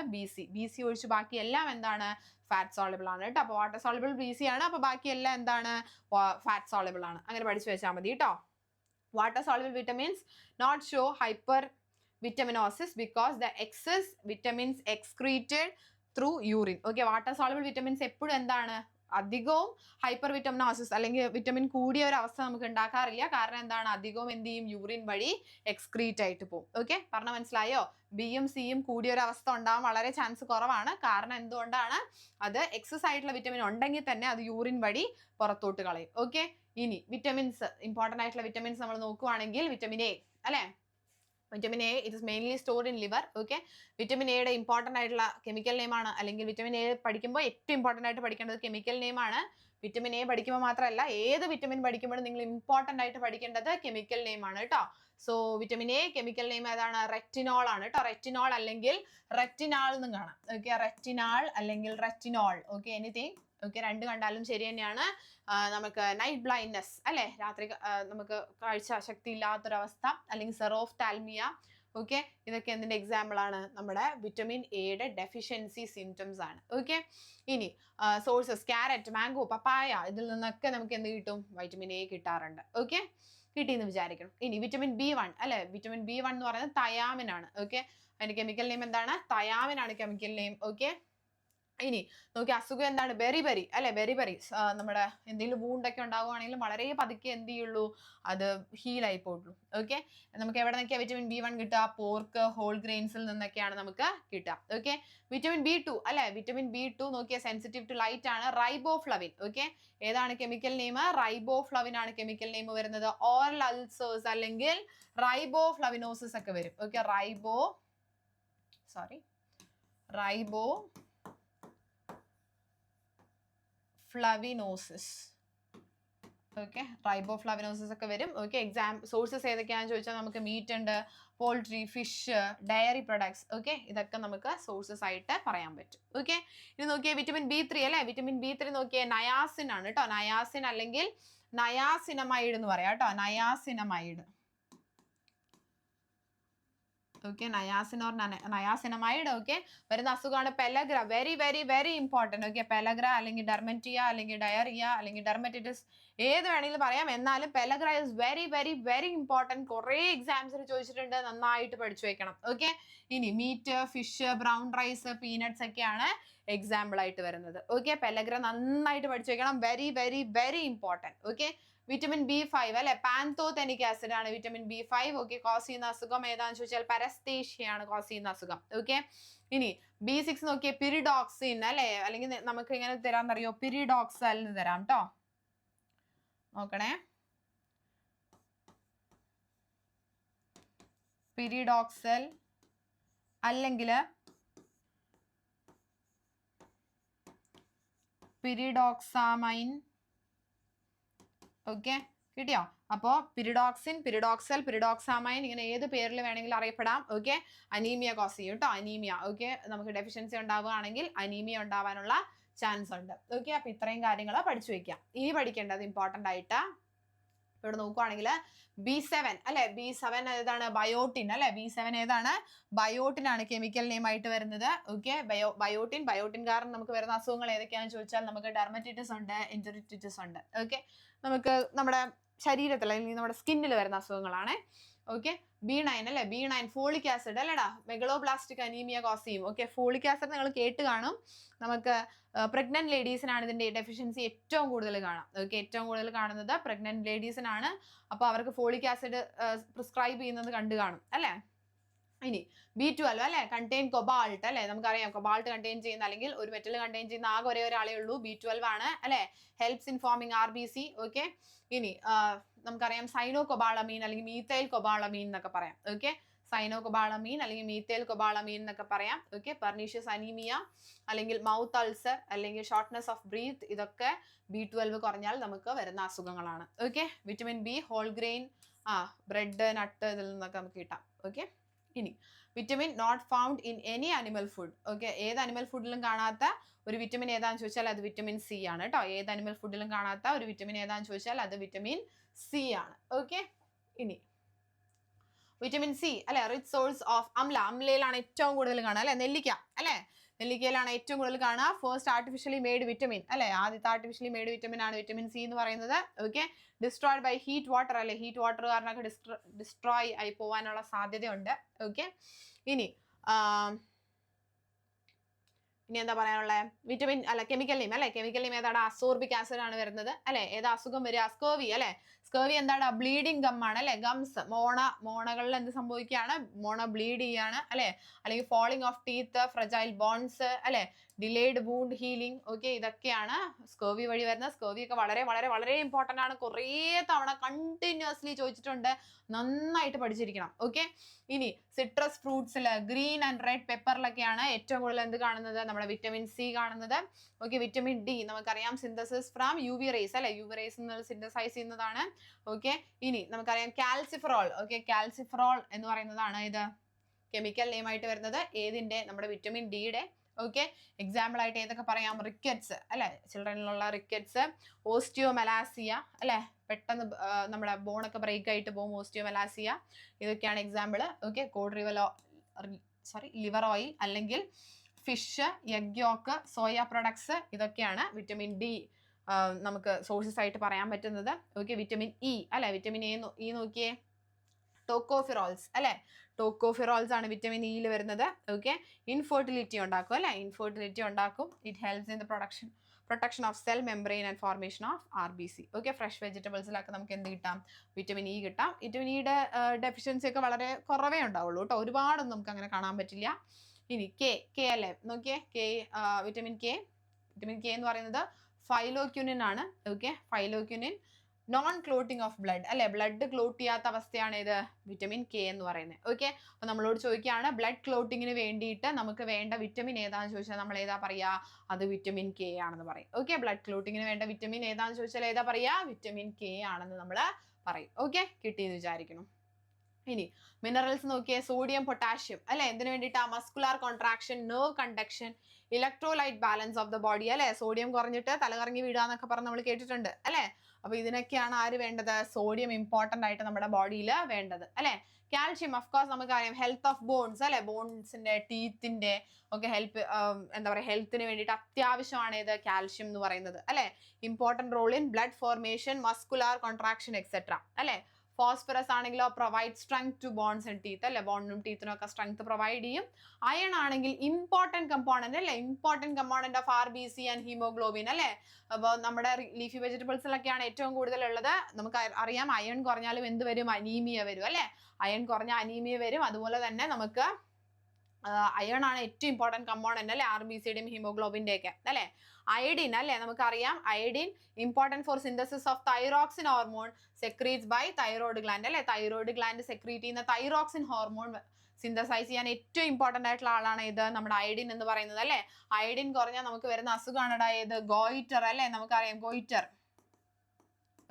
BC ഒഴിച്ച് ബാക്കി എല്ലാം എന്താണ്, ഫാറ്റ് സോളിബിൾ ആണ് കേട്ടോ. അപ്പോൾ വാട്ടർ സോളിബിൾ BC ആണ്, അപ്പോൾ ബാക്കി എല്ലാം എന്താണ്, ഫാറ്റ് സോളിബിൾ ആണ്. അങ്ങനെ പഠിച്ചു വെച്ചാൽ മതി കേട്ടോ. Water soluble vitamins not show hypervitaminosis because the excess vitamins excreted through urine. Okay, water soluble vitamins എപ്പോഴും എന്താണ്, അധികവും ഹൈപ്പർ വിറ്റമിനോസിസ് അല്ലെങ്കിൽ വിറ്റമിൻ കൂടിയ ഒരു അവസ്ഥ നമുക്ക് ഉണ്ടാക്കാറില്ല. കാരണം എന്താണ്, അധികവും എന്ത് ചെയ്യും, യൂറിൻ വഴി എക്സ്ക്രീറ്റ് ആയിട്ട് പോകും. ഓക്കെ, പറഞ്ഞ മനസ്സിലായോ? ബിയും സിയും കൂടിയ ഒരു അവസ്ഥ ഉണ്ടാവാൻ വളരെ ചാൻസ് കുറവാണ്. കാരണം എന്തുകൊണ്ടാണ്, അത് എക്സസ് ആയിട്ടുള്ള വിറ്റമിൻ ഉണ്ടെങ്കിൽ തന്നെ അത് യൂറിൻ വഴി പുറത്തോട്ട് കളയും. ഓക്കെ, ഇനി വിറ്റമിൻസ്, ഇമ്പോർട്ടൻ്റ് ആയിട്ടുള്ള വിറ്റമിൻസ് നമ്മൾ നോക്കുവാണെങ്കിൽ വിറ്റമിൻ എ അല്ലേ, vitamin A it is mainly stored in liver. Okay, vitamin എയുടെ ഇമ്പോർട്ടൻ്റ് ആയിട്ടുള്ള കെമിക്കൽ നെയിമാണ്, അല്ലെങ്കിൽ വിറ്റമിൻ എ പഠിക്കുമ്പോൾ ഏറ്റവും ഇമ്പോർട്ടൻ്റ് ആയിട്ട് പഠിക്കേണ്ടത് കെമിക്കൽ നെയിമാണ്. വിറ്റമിൻ എ പഠിക്കുമ്പോൾ മാത്രമല്ല, ഏത് വിറ്റമിൻ പഠിക്കുമ്പോഴും നിങ്ങൾ ഇമ്പോർട്ടൻ്റ് ആയിട്ട് പഠിക്കേണ്ടത് കെമിക്കൽ നെയിമാണ് കേട്ടോ. So vitamin A chemical name ഏതാണ്, റെറ്റിനോൾ ആണ് കേട്ടോ. റെറ്റിനോൾ അല്ലെങ്കിൽ റെറ്റിനാൾ എന്നും കാണാം. ഓക്കെ, റെറ്റിനാൾ അല്ലെങ്കിൽ റെറ്റിനോൾ. Okay, anything. ഓക്കെ, രണ്ട് കണ്ടാലും ശരി തന്നെയാണ്. നമുക്ക് നൈറ്റ് ബ്ലൈൻഡ്നെസ് അല്ലെ, രാത്രി നമുക്ക് കാഴ്ച ശക്തി ഇല്ലാത്തൊരവസ്ഥ, അല്ലെങ്കിൽ സെറോഫ്താൽമിയ. ഓക്കെ, ഇതൊക്കെ എന്തിന്റെ എക്സാമ്പിൾ ആണ്, നമ്മുടെ വിറ്റമിൻ എയുടെ ഡെഫിഷ്യൻസി സിംറ്റംസ് ആണ്. ഓക്കെ, ഇനി സോഴ്സസ് ക്യാരറ്റ്, മാംഗോ, പപ്പായ, ഇതിൽ നിന്നൊക്കെ നമുക്ക് എന്ത് കിട്ടും, വൈറ്റമിൻ എ കിട്ടാറുണ്ട്. ഓക്കെ, കിട്ടിയെന്ന് വിചാരിക്കണം. ഇനി വിറ്റമിൻ B1 അല്ലെ, വിറ്റമിൻ B1 എന്ന് പറയുന്നത് തയാമിൻ ആണ്. ഓക്കെ, അതിന്റെ കെമിക്കൽ നെയിം എന്താണ്, തയാമിൻ ആണ് കെമിക്കൽ നെയിം. ഓക്കെ, ഇനി നോക്കി, അസുഖം എന്താണ്, ബെറിബെറി അല്ലെ. ബെറിബെറി നമ്മുടെ എന്തെങ്കിലും വൂണ്ടൊക്കെ ഉണ്ടാവുകയാണെങ്കിലും വളരെ പതുക്കെ എന്ത് ചെയ്യുള്ളൂ, അത് ഹീലായി പോകുള്ളൂ. ഓക്കെ, നമുക്ക് എവിടെ നിന്നൊക്കെയാണ് വിറ്റമിൻ B1 കിട്ടുക, പോർക്ക്, ഹോൾ ഗ്രെയിൻസിൽ നിന്നൊക്കെയാണ് നമുക്ക് കിട്ടുക. ഓക്കെ, വിറ്റമിൻ B2 അല്ലെ, വിറ്റമിൻ B2 നോക്കിയാൽ സെൻസിറ്റീവ് ടു ലൈറ്റ് ആണ്, റൈബോഫ്ലവിൻ. ഓക്കെ, ഏതാണ് കെമിക്കൽ നെയിം, റൈബോഫ്ലവിൻ ആണ് കെമിക്കൽ നെയിം വരുന്നത്. ഓറൽ അൾസേഴ്സ് അല്ലെങ്കിൽ റൈബോഫ്ലവിനോസിസ് ഒക്കെ വരും. ഓക്കെ, റൈബോഫ്ലവിനോസിസ്. ഓക്കെ, റൈബോഫ്ലവിനോസിസ് ഒക്കെ വരും. ഓക്കെ, എക്സാം സോഴ്സസ് ഏതൊക്കെയാണെന്ന് ചോദിച്ചാൽ നമുക്ക് മീറ്റ് ഉണ്ട്, poultry, fish, diary products. Okay, ഇതൊക്കെ നമുക്ക് സോഴ്സസ് ആയിട്ട് പറയാൻ പറ്റും. ഓക്കെ, ഇനി നോക്കിയേ വിറ്റമിൻ B3 അല്ലെ. വിറ്റമിൻ B3 നോക്കിയേ നയാസിൻ ആണ് കേട്ടോ. നയാസിൻ അല്ലെങ്കിൽ നയാസിനമൈഡ് എന്ന് പറയാം കേട്ടോ. Niacinamide. Okay, niacin or niacinamide. Okay, വരുന്ന അസുഖമാണ് പെലഗ്ര. Very very very important. Okay, പെലഗ്ര അല്ലെങ്കിൽ ഡെർമറ്റിയ അല്ലെങ്കിൽ ഡയറിയ അല്ലെങ്കിൽ ഡെർമറ്റിറ്റിസ്, ഏത് വേണമെങ്കിലും പറയാം. എന്നാലും pellagra is very very very important. കുറേ എക്സാംസിന് ചോദിച്ചിട്ടുണ്ട്, നന്നായിട്ട് പഠിച്ചു വെക്കണം. ഓക്കെ, ഇനി meat, fish, brown rice, peanuts ഒക്കെയാണ് എക്സാമ്പിൾ ആയിട്ട് വരുന്നത്. ഓക്കെ, പെലഗ്ര നന്നായിട്ട് പഠിച്ചു വെക്കണം. Very very very important. Okay, vitamin B5 അല്ലെ, പാന്തോതെനിക് ആസിഡ് ആണ് വിറ്റമിൻ B5. ഓക്കെ, കോസ് ചെയ്യുന്ന അസുഖം ഏതാണെന്ന് ചോദിച്ചാൽ പരസ്തേഷ്യാണ് കോസ് ചെയ്യുന്ന അസുഖം. ഓക്കെ, ഇനി B6 നോക്കിയേ പിരിഡോക്സിൻ അല്ലെ, അല്ലെങ്കിൽ നമുക്ക് എങ്ങനെ തരാമെന്നറിയോ, പിരിഡോക്സൽ എന്ന് തരാം കേട്ടോ. നോക്കണേ, പിരിഡോക്സൽ അല്ലെങ്കിൽ പിരിഡോക്സാമൈൻ. ഓക്കെ, കിട്ടിയോ? അപ്പോൾ പിരിഡോക്സിൻ, പിരിഡോക്സൽ, പിരിഡോക്സാമൈൻ, ഇങ്ങനെ ഏത് പേരിൽ വേണമെങ്കിലും അറിയപ്പെടാം. ഓക്കെ, അനീമിയ കോസ് ചെയ്യും കേട്ടോ, അനീമിയ. ഓക്കെ, നമുക്ക് ഡെഫിഷ്യൻസി ഉണ്ടാവുകയാണെങ്കിൽ അനീമിയ ഉണ്ടാവാനുള്ള ചാൻസ് ഉണ്ട്. ഓക്കെ, അപ്പോൾ ഇത്രയും കാര്യങ്ങൾ പഠിച്ചു വെക്കാം. ഇനി പഠിക്കേണ്ടത് ഇമ്പോർട്ടൻ്റ് ആയിട്ട് ഇവിടെ നോക്കുവാണെങ്കിൽ B7 അല്ലെ. B7 ഏതാണ്, ബയോട്ടിൻ അല്ലെ. B7 ഏതാണ്, ബയോട്ടിൻ ആണ് കെമിക്കൽ നെയിം ആയിട്ട് വരുന്നത്. ഓക്കെ, ബയോട്ടിൻ കാരണം നമുക്ക് വരുന്ന അസുഖങ്ങൾ ഏതൊക്കെയാണെന്ന് ചോദിച്ചാൽ നമുക്ക് ഡെർമറ്റിറ്റിസ് ഉണ്ട്, എൻറ്ററിറ്റിസ് ഉണ്ട്. ഓക്കെ, നമുക്ക് നമ്മുടെ ശരീരത്തിൽ അല്ലെങ്കിൽ നമ്മുടെ സ്കിന്നിൽ വരുന്ന അസുഖങ്ങളാണ്. ഓക്കെ, B9 അല്ലെ. B9 ഫോളിക് ആസിഡ് അല്ലേടാ, മെഗലോബ്ലാസ്റ്റിക് അനീമിയ കോസ് ചെയ്യും. ഓക്കെ, ഫോളിക് ആസിഡ് നിങ്ങൾ കേട്ട് കാണും. നമുക്ക് പ്രഗ്നന്റ് ലേഡീസിനാണ് ഇതിന്റെ ഡെഫിഷ്യൻസി ഏറ്റവും കൂടുതൽ കാണാം. ഓക്കെ, ഏറ്റവും കൂടുതൽ കാണുന്നത് പ്രഗ്നന്റ് ലേഡീസിനാണ്. അപ്പോൾ അവർക്ക് ഫോളിക് ആസിഡ് പ്രിസ്ക്രൈബ് ചെയ്യുന്നത് കണ്ടു കാണും അല്ലേ. ഇനി B12 അല്ലെ, കണ്ടെയ്ൻ കൊബാൾട്ട് അല്ലെ. നമുക്കറിയാം കൊബാൾട്ട് കണ്ടെയ്ൻ ചെയ്യുന്ന അല്ലെങ്കിൽ ഒരു മെറ്റൽ കണ്ടെയ്ൻ ചെയ്യുന്ന ആകെ ഒരാളേ ഉള്ളൂ, B12 ആണ് അല്ലെ. Helps in forming RBC. Okay, ഇനി നമുക്കറിയാം സൈനോകൊബാളമീൻ അല്ലെങ്കിൽ മീത്തൈൽ കൊബാളമീൻ എന്നൊക്കെ പറയാം. ഓക്കെ, സൈനോകൊബാളമീൻ അല്ലെങ്കിൽ മീത്തൈൽ കൊബാളമീൻ എന്നൊക്കെ പറയാം. ഓക്കെ, പെർനീഷ്യസ് അനീമിയ അല്ലെങ്കിൽ മൗത്ത് അൾസർ അല്ലെങ്കിൽ ഷോർട്ട്നെസ് ഓഫ് ബ്രീത്ത്, ഇതൊക്കെ B12 കുറഞ്ഞാൽ നമുക്ക് വരുന്ന അസുഖങ്ങളാണ്. Okay, vitamin B, whole grain, bread, nut, ഇതിൽ നിന്നൊക്കെ നമുക്ക് കിട്ടാം. ഓക്കെ, ഇനി vitamin not found in any animal food. Okay, ഏത് അനിമൽ ഫുഡിലും കാണാത്ത ഒരു വിറ്റമിൻ ഏതാണെന്ന് ചോദിച്ചാൽ അത് വിറ്റമിൻ C ആണ് കേട്ടോ. ഏത് അനിമൽ ഫുഡിലും കാണാത്ത ഒരു വിറ്റമിൻ ഏതാണെന്ന് ചോദിച്ചാൽ അത് വിറ്റമിൻ C ആണ്. ഓക്കെ, ഇനി വിറ്റമിൻ C അല്ലെ, റിച്ച് സോഴ്സ് ഓഫ് അമ്ല. അമ്ലയിലാണ് ഏറ്റവും കൂടുതൽ കാണുക അല്ലെ. നെല്ലിക്ക അല്ലെ, നെല്ലിക്കയിലാണ് ഏറ്റവും കൂടുതൽ കാണുക. ഫസ്റ്റ് ആർട്ടിഫിഷ്യലി മെയ്ഡ് വിറ്റമിൻ അല്ലെ, ആദ്യത്തെ ആർട്ടിഫിഷ്യലി മെയ്ഡ് വിറ്റമിൻ ആണ് വിറ്റമിൻ C എന്ന് പറയുന്നത്. Okay, destroyed by heat water അല്ലെ, ഹീറ്റ് വാട്ടർ കാരണമൊക്കെ ഡിസ്ട്രോയ് ആയി പോകാനുള്ള സാധ്യതയുണ്ട്. ഓക്കെ, ഇനി ഇനി എന്താ പറയാനുള്ളത്? വിറ്റമിൻ അല്ല കെമിക്കൽ നെയിം അല്ലെ, കെമിക്കൽ നെയിം ഏതാണ്? അസോർബിക് ആസിഡ് ആണ് വരുന്നത് അല്ലെ. ഏതാ അസുഖം വരിക? സ്കർവി അല്ലെ. സ്കർവി എന്താണ്? ബ്ലീഡിങ് ഗം ആണ് അല്ലെ. ഗംസ് മോണകളിൽ എന്ത് സംഭവിക്കുകയാണ്? മോണ ബ്ലീഡ് ചെയ്യാണ് അല്ലെ. അല്ലെങ്കിൽ falling of teeth, fragile bones അല്ലെ, ഡിലേഡ് വൂണ്ട് ഹീലിംഗ്. ഓക്കെ, ഇതൊക്കെയാണ് സ്കർവി വഴി വരുന്നത്. സ്കർവി ഒക്കെ വളരെ വളരെ വളരെ ഇമ്പോർട്ടന്റ് ആണ്. കുറേ തവണ കണ്ടിന്യൂസ്ലി ചോദിച്ചിട്ടുണ്ട്. നന്നായിട്ട് പഠിച്ചിരിക്കണം. ഓക്കെ, ഇനി സിട്രസ് ഫ്രൂട്ട്സിൽ ഗ്രീൻ ആൻഡ് റെഡ് പെപ്പറിലൊക്കെയാണ് ഏറ്റവും കൂടുതൽ എന്ത് കാണുന്നത്? നമ്മുടെ വിറ്റമിൻ സി കാണുന്നത്. ഓക്കെ, വിറ്റമിൻ ഡി നമുക്കറിയാം synthesis from U V rays അല്ലെ, യു വി റേസ് നിന്ന് സിന്തസൈസ് ചെയ്യുന്നതാണ്. ഓക്കെ, ഇനി നമുക്കറിയാം കാൽസിഫറോൾ. ഓക്കെ, കാൽസിഫറോൾ എന്ന് പറയുന്നതാണ് ഇത് കെമിക്കൽ നെയിം ആയിട്ട് വരുന്നത് ഏതിന്റെ? നമ്മുടെ വിറ്റമിൻ ഡിയുടെ. ഓക്കെ, എക്സാമ്പിൾ ആയിട്ട് ഏതൊക്കെ പറയാം? റിക്കറ്റ്സ് അല്ലെ, ചിൽഡ്രനിലുള്ള റിക്കറ്റ്സ്, ഓസ്റ്റിയോമെലാസിയ അല്ലെ, പെട്ടെന്ന് നമ്മുടെ ബോണൊക്കെ ബ്രേക്ക് ആയിട്ട് പോകും, ഓസ്റ്റിയോമെലാസിയ. ഇതൊക്കെയാണ് എക്സാമ്പിൾ. ഓക്കെ, ലിവർ ഓയിൽ അല്ലെങ്കിൽ fish, egg yoke, soya products, ഇതൊക്കെയാണ് വിറ്റമിൻ ഡി നമുക്ക് സോഴ്സസ് ആയിട്ട് പറയാൻ പറ്റുന്നത്. ഓക്കെ, വിറ്റമിൻ ഇ അല്ലെ, വിറ്റമിൻ ഇ നോക്കിയേ, ടോക്കോഫിറോൾസ് അല്ലെ, ടോക്കോഫിറോൾസ് ആണ് വിറ്റമിൻ ഇയിൽ വരുന്നത്. ഓക്കെ, ഇൻഫെർട്ടിലിറ്റി ഉണ്ടാക്കും അല്ലെ, ഇൻഫെർട്ടിലിറ്റി ഉണ്ടാക്കും. It helps in the protection of cell membrane and formation of RBC. Okay, fresh വെജിറ്റബിൾസിലൊക്കെ നമുക്ക് എന്ത് കിട്ടാം? വിറ്റമിൻ ഇ കിട്ടാം. വിറ്റമിൻ ഇയുടെ ഡെഫിഷ്യൻസി ഒക്കെ വളരെ കുറവേ ഉണ്ടാവുള്ളൂ കേട്ടോ, ഒരുപാടൊന്നും നമുക്ക് അങ്ങനെ കാണാൻ പറ്റില്ല. ഇനി കെ അല്ലേ, നോക്കിയേ, വിറ്റമിൻ കെ എന്ന് പറയുന്നത് ഫൈലോക്യുനിൻ ആണ്. Okay, phylloquinone non clotting of blood അല്ലെ, ബ്ലഡ് ക്ലോട്ട് ചെയ്യാത്ത അവസ്ഥയാണ് ഇത് വിറ്റമിൻ കെ എന്ന് പറയുന്നത്. ഓക്കെ, അപ്പൊ നമ്മളോട് ചോദിക്കുകയാണ് ബ്ലഡ് ക്ലോട്ടിങ്ങിന് വേണ്ടിയിട്ട് നമുക്ക് വേണ്ട വിറ്റമിൻ ഏതാണെന്ന് ചോദിച്ചാൽ നമ്മൾ ഏതാ പറയാ? അത് വിറ്റമിൻ കെ ആണെന്ന് പറയും. ഓക്കെ, ബ്ലഡ് ക്ലോട്ടിങ്ങിന് വേണ്ട വിറ്റമിൻ ഏതാണെന്ന് ചോദിച്ചാൽ ഏതാ പറയാ? വിറ്റമിൻ കെ ആണെന്ന് നമ്മൾ പറയും. ഓക്കെ, കിട്ടിയെന്ന് വിചാരിക്കുന്നു. ഇനി മിനറൽസ് നോക്കിയേ, സോഡിയം, പൊട്ടാഷ്യം അല്ലെ, എന്തിനു വേണ്ടിയിട്ടാ? Muscular contraction, nerve conduction, electrolyte balance of the body അല്ലെ, സോഡിയം കുറഞ്ഞിട്ട് തലകറങ്ങി വീഴാന്നൊക്കെ പറഞ്ഞ് നമ്മൾ കേട്ടിട്ടുണ്ട് അല്ലെ. അപ്പൊ ഇതിനൊക്കെയാണ് ആര് വേണ്ടത്? സോഡിയം ഇമ്പോർട്ടന്റ് ആയിട്ട് നമ്മുടെ ബോഡിയിൽ വേണ്ടത് അല്ലെ. കാൽഷ്യം ഓഫ്കോഴ്സ് നമുക്കറിയാം, ഹെൽത്ത് ഓഫ് ബോൺസ് അല്ലെ, ബോൺസിന്റെ ടീത്തിന്റെ ഒക്കെ എന്താ പറയുക, ഹെൽത്തിന് വേണ്ടിയിട്ട് അത്യാവശ്യമാണ് ഇത് കാൽഷ്യം എന്ന് പറയുന്നത് അല്ലെ. Important role in blood formation, muscular contraction etcetera അല്ലെ. ഫോസ്ഫറസ് ആണെങ്കിലോ provide strength to bones and teeth അല്ലെ, ബോണിനും ടീത്തിനും ഒക്കെ സ്ട്രെങ്ത് പ്രൊവൈഡ് ചെയ്യും. അയൺ ആണെങ്കിൽ ഇമ്പോർട്ടന്റ് കമ്പോണന്റ് അല്ലെ, important component of RBC and haemoglobin അല്ലെ. അപ്പോൾ നമ്മുടെ ലീഫി വെജിറ്റബിൾസിലൊക്കെയാണ് ഏറ്റവും കൂടുതൽ ഉള്ളത്. നമുക്ക് അറിയാം അയൺ കുറഞ്ഞാലും എന്ത് വരും? അനീമിയ വരും അല്ലെ. അയൺ കുറഞ്ഞ അനീമിയ വരും. അതുപോലെ തന്നെ നമുക്ക് അയൺ ആണ് ഏറ്റവും ഇമ്പോർട്ടന്റ് കമ്പോണന്റ് അല്ലെ, RBCയുടെയും ഹീമോഗ്ലോബിന്റെ ഒക്കെ അല്ലെ. അയഡിൻ അല്ലെ, നമുക്കറിയാം iodine important for synthesis of thyroxine hormone secretes by thyroid gland അല്ലെ. തൈറോയ്ഡ് ഗ്ലാൻഡ് സെക്രീറ്റ് ചെയ്യുന്ന തൈറോക്സിൻ ഹോർമോൺ സിന്തസൈസ് ചെയ്യാൻ ഏറ്റവും ഇമ്പോർട്ടന്റ് ആയിട്ടുള്ള ആളാണ് ഇത് നമ്മുടെ അയഡിൻ എന്ന് പറയുന്നത് അല്ലെ. അയഡിൻ കുറഞ്ഞാൽ നമുക്ക് വരുന്ന അസുഖമാണ് ഏത്? ഗോയിറ്റർ അല്ലെ, നമുക്കറിയാം ഗോയിറ്റർ.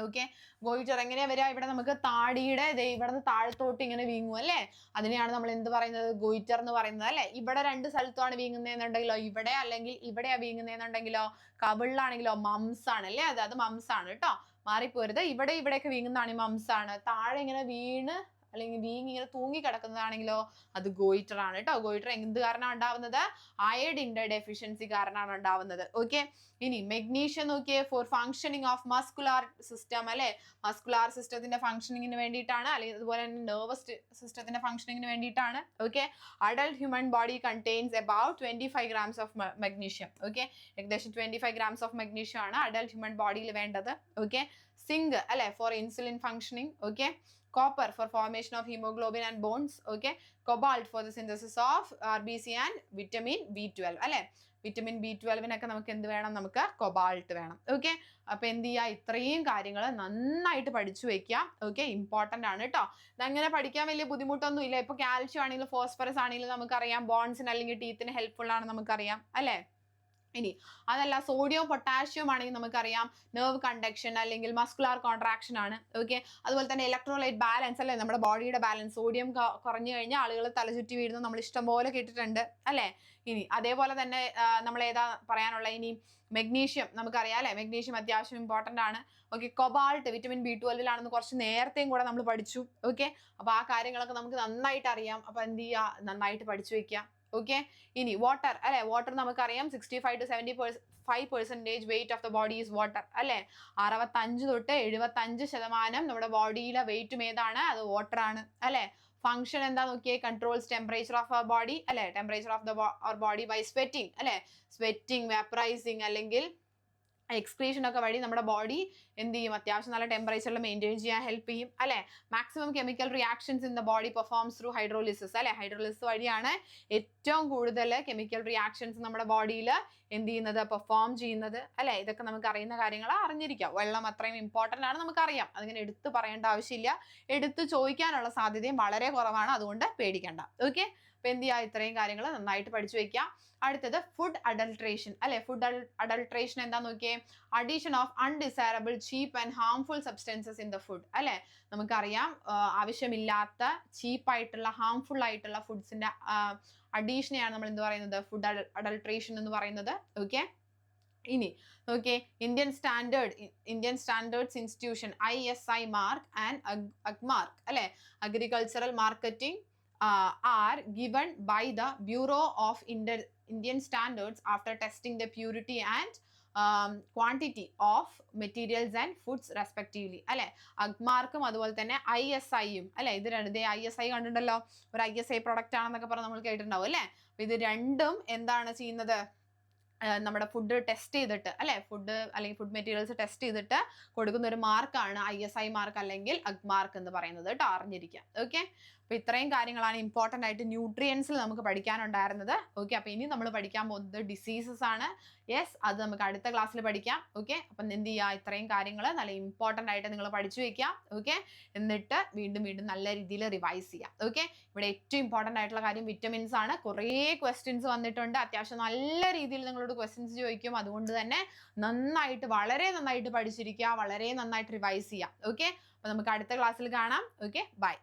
ഓക്കെ, ഗോയിറ്റർ എങ്ങനെയാ വരിക? ഇവിടെ നമുക്ക് താടിയുടെ ഇവിടെ നിന്ന് താഴത്തോട്ട് ഇങ്ങനെ വീങ്ങും അല്ലെ, അതിനെയാണ് നമ്മൾ എന്ത് പറയുന്നത്? ഗോയിറ്റർ എന്ന് പറയുന്നത് അല്ലെ. ഇവിടെ രണ്ട് സ്ഥലത്താണ് വീങ്ങുന്നതെന്നുണ്ടെങ്കിലോ, ഇവിടെ അല്ലെങ്കിൽ ഇവിടെയാ വീങ്ങുന്നതെന്നുണ്ടെങ്കിലോ, കവിളിലാണെങ്കിലോ മംസ് ആണ് അല്ലെ, അത് മംസ് ആണ് കേട്ടോ, മാറിപ്പോരുത്. ഇവിടെയൊക്കെ വീങ്ങുന്നതാണ് ഈ മംസ് ആണ്. താഴെ ഇങ്ങനെ വീണ് അല്ലെങ്കിൽ വീങ്ങി ഇങ്ങനെ തൂങ്ങി കിടക്കുന്നതാണെങ്കിലോ അത് ഗോയിറ്റർ ആണ് കേട്ടോ. ഗോയിറ്റർ എന്ത് കാരണമാണ് ഉണ്ടാവുന്നത്? അയഡിന്റെ ഡെഫിഷ്യൻസി കാരണമാണ് ഉണ്ടാവുന്നത്. ഓക്കെ, ഇനി മെഗ്നീഷ്യം നോക്കിയേ, for functioning of muscular system അല്ലെ, മസ്കുലാർ സിസ്റ്റത്തിന്റെ ഫംഗ്ഷനിങ്ങിന് വേണ്ടിയിട്ടാണ്, അല്ലെങ്കിൽ അതുപോലെ തന്നെ നെർവസ് സിസ്റ്റത്തിന്റെ ഫംഗ്ഷനിങ്ങിന് വേണ്ടിയിട്ടാണ്. Okay, adult human body contains about 25 grams of magnesium. Okay, ഏകദേശം 25 grams ഓഫ് മെഗ്നീഷ്യം ആണ് അഡൾട്ട് ഹ്യൂമൻ ബോഡിയിൽ വേണ്ടത്. ഓക്കെ, സിങ്ക് അല്ലെ, for insulin functioning. Okay, copper for formation of hemoglobin and bones. Okay, cobalt for the synthesis of RBC and vitamin B12 അല്ലെ. Vitamin B12 നമുക്ക് എന്ത് വേണം? നമുക്ക് കൊബാൾട്ട് വേണം. ഓക്കെ, അപ്പൊ എന്ത് ചെയ്യുക? ഇത്രയും കാര്യങ്ങൾ നന്നായിട്ട് പഠിച്ചു വെക്കുക. ഓക്കെ, ഇമ്പോർട്ടന്റ് ആണ് കേട്ടോ. ഇതങ്ങനെ പഠിക്കാൻ വലിയ ബുദ്ധിമുട്ടൊന്നും ഇല്ല. ഇപ്പൊ കാൽഷ്യം ആണെങ്കിലും ഫോസ്ഫറസ് ആണെങ്കിലും നമുക്കറിയാം ബോൺസിന് അല്ലെങ്കിൽ ടീത്തിന് ഹെൽപ്ഫുൾ ആണ് നമുക്കറിയാം അല്ലെ. ഇനി അതല്ല സോഡിയം പൊട്ടാഷ്യം ആണെങ്കിൽ നമുക്കറിയാം നെർവ് കണ്ടക്ഷൻ അല്ലെങ്കിൽ മസ്കുലാർ കോൺട്രാക്ഷൻ ആണ്. ഓക്കെ, അതുപോലെ തന്നെ ഇലക്ട്രോലൈറ്റ് ബാലൻസ് അല്ലെ, നമ്മുടെ ബോഡിയുടെ ബാലൻസ്. സോഡിയം കുറഞ്ഞു കഴിഞ്ഞാൽ ആളുകൾ തലചുറ്റി വീഴുന്നു, നമ്മൾ ഇഷ്ടംപോലെ കേട്ടിട്ടുണ്ട് അല്ലെ. ഇനി അതേപോലെ തന്നെ നമ്മൾ ഏതാ പറയാനുള്ള? ഇനി മെഗ്നീഷ്യം നമുക്കറിയാം അല്ലെ, മെഗ്നീഷ്യം അത്യാവശ്യം ഇമ്പോർട്ടന്റ് ആണ്. ഓക്കെ, കൊബാൾട്ട് വിറ്റമിൻ B12 കുറച്ച് നേരത്തെയും കൂടെ നമ്മൾ പഠിച്ചു. ഓക്കെ, അപ്പൊ ആ കാര്യങ്ങളൊക്കെ നമുക്ക് നന്നായിട്ട് അറിയാം. അപ്പൊ എന്ത് ചെയ്യുക? നന്നായിട്ട് പഠിച്ചു വെക്കുക. ഓക്കെ, ഇനി വാട്ടർ അല്ലെ, വാട്ടർ നമുക്കറിയാം 65 to 75% weight of the body is water അല്ലെ. 65 തൊട്ട് 75% നമ്മുടെ ബോഡിയിലെ വെയിറ്റും ഏതാണ്? അത് വാട്ടർ ആണ് അല്ലെ. ഫംഗ്ഷൻ എന്താ നോക്കിയേ, controls temperature of our body അല്ലെ, temperature of our body by sweating അല്ലെ, സ്വെറ്റിംഗ്, വേപ്പറൈസിങ് അല്ലെങ്കിൽ എക്സ്ക്രീഷൻ ഒക്കെ വഴി നമ്മുടെ ബോഡി എന്ത് ചെയ്യും, അത്യാവശ്യം നല്ല ടെമ്പറേച്ചറിൽ മെയിൻറ്റെയിൻ ചെയ്യാൻ ഹെൽപ്പ് ചെയ്യും അല്ലെ. Maximum chemical reactions in the body performs through hydrolysis അല്ലെ, ഹൈഡ്രോളിസിസ് വഴിയാണ് ഏറ്റവും കൂടുതൽ കെമിക്കൽ റിയാക്ഷൻസ് നമ്മുടെ ബോഡിയിൽ എന്ത് ചെയ്യുന്നത്, പെർഫോം ചെയ്യുന്നത് അല്ലെ. ഇതൊക്കെ നമുക്ക് അറിയുന്ന കാര്യങ്ങൾ, അറിഞ്ഞിരിക്കാം. വെള്ളം അത്രയും ഇമ്പോർട്ടൻ്റ് ആണ്, നമുക്കറിയാം. അതിങ്ങനെ എടുത്ത് പറയേണ്ട ആവശ്യമില്ല, എടുത്ത് ചോദിക്കാനുള്ള സാധ്യതയും വളരെ കുറവാണ്, അതുകൊണ്ട് പേടിക്കണ്ട. ഓക്കെ, അപ്പൊ എന്ത് ചെയ്യുക, ഇത്രയും കാര്യങ്ങൾ നന്നായിട്ട് പഠിച്ചു വെക്കാം. അടുത്തത് ഫുഡ് അഡൾട്രേഷൻ അല്ലെ. ഫുഡ് അഡൾട്രേഷൻ എന്താ നോക്കിയേ, addition of undesirable, cheap and harmful substances in the food അല്ലെ. നമുക്കറിയാം ആവശ്യമില്ലാത്ത ചീപ്പായിട്ടുള്ള ഹാംഫുൾ ആയിട്ടുള്ള ഫുഡ്സിന്റെ അഡീഷനെയാണ് നമ്മൾ എന്ത് പറയുന്നത്, ഫുഡ് അഡൾട്രേഷൻ എന്ന് പറയുന്നത്. ഓക്കെ, ഇനി നോക്കിയേ, Indian Standards Institution ISI mark and Agmark അല്ലെ, agricultural marketing are given by the Bureau of Indian Standards after testing the purity and quantity of materials and foods respectively അല്ലെ. അഗ്മാർക്കും അതുപോലെ തന്നെ ISIയും അല്ലെ, ഇത് രണ്ടും ISI കണ്ടിട്ടുണ്ടല്ലോ, ഒരു ISI പ്രൊഡക്റ്റ് ആണെന്നൊക്കെ പറഞ്ഞ് നമ്മൾ കേട്ടിട്ടുണ്ടാവും അല്ലെ. ഇത് രണ്ടും എന്താണ് ചെയ്യുന്നത്, നമ്മുടെ ഫുഡ് ടെസ്റ്റ് ചെയ്തിട്ട് അല്ലെ, ഫുഡ് അല്ലെങ്കിൽ ഫുഡ് മെറ്റീരിയൽസ് ടെസ്റ്റ് ചെയ്തിട്ട് കൊടുക്കുന്ന ഒരു മാർക്കാണ് ISI മാർക്ക് അല്ലെങ്കിൽ അഗ്മാർക്ക് എന്ന് പറയുന്നത് കേട്ടോ, അറിഞ്ഞിരിക്കാം. ഓക്കെ, അപ്പൊ ഇത്രയും കാര്യങ്ങളാണ് ഇമ്പോർട്ടൻ്റ് ആയിട്ട് ന്യൂട്രിയൻസിൽ നമുക്ക് പഠിക്കാനുണ്ടായിരുന്നത്. ഓക്കെ, അപ്പൊ ഇനി നമ്മൾ പഠിക്കാൻ പോകുന്നത് ഡിസീസസ് ആണ്. യെസ്, അത് നമുക്ക് അടുത്ത ക്ലാസ്സിൽ പഠിക്കാം. ഓക്കെ, അപ്പം എന്ത് ചെയ്യുക, ഇത്രയും കാര്യങ്ങൾ നല്ല ഇമ്പോർട്ടൻ്റ് ആയിട്ട് നിങ്ങൾ പഠിച്ചു വെക്കാം. ഓക്കെ, എന്നിട്ട് വീണ്ടും വീണ്ടും നല്ല രീതിയിൽ റിവൈസ് ചെയ്യാം. ഓക്കെ, ഇവിടെ ഏറ്റവും ഇമ്പോർട്ടൻ്റ് ആയിട്ടുള്ള കാര്യം വിറ്റമിൻസ് ആണ്. കുറേ ക്വസ്റ്റ്യൻസ് വന്നിട്ടുണ്ട്, അത്യാവശ്യം നല്ല രീതിയിൽ നിങ്ങളോട് ക്വസ്റ്റ്യൻസ് ചോദിക്കും. അതുകൊണ്ട് തന്നെ നന്നായിട്ട്, വളരെ നന്നായിട്ട് പഠിച്ചിരിക്കുക, വളരെ നന്നായിട്ട് റിവൈസ് ചെയ്യാം. ഓക്കെ, അപ്പൊ നമുക്ക് അടുത്ത ക്ലാസ്സിൽ കാണാം. Okay, by.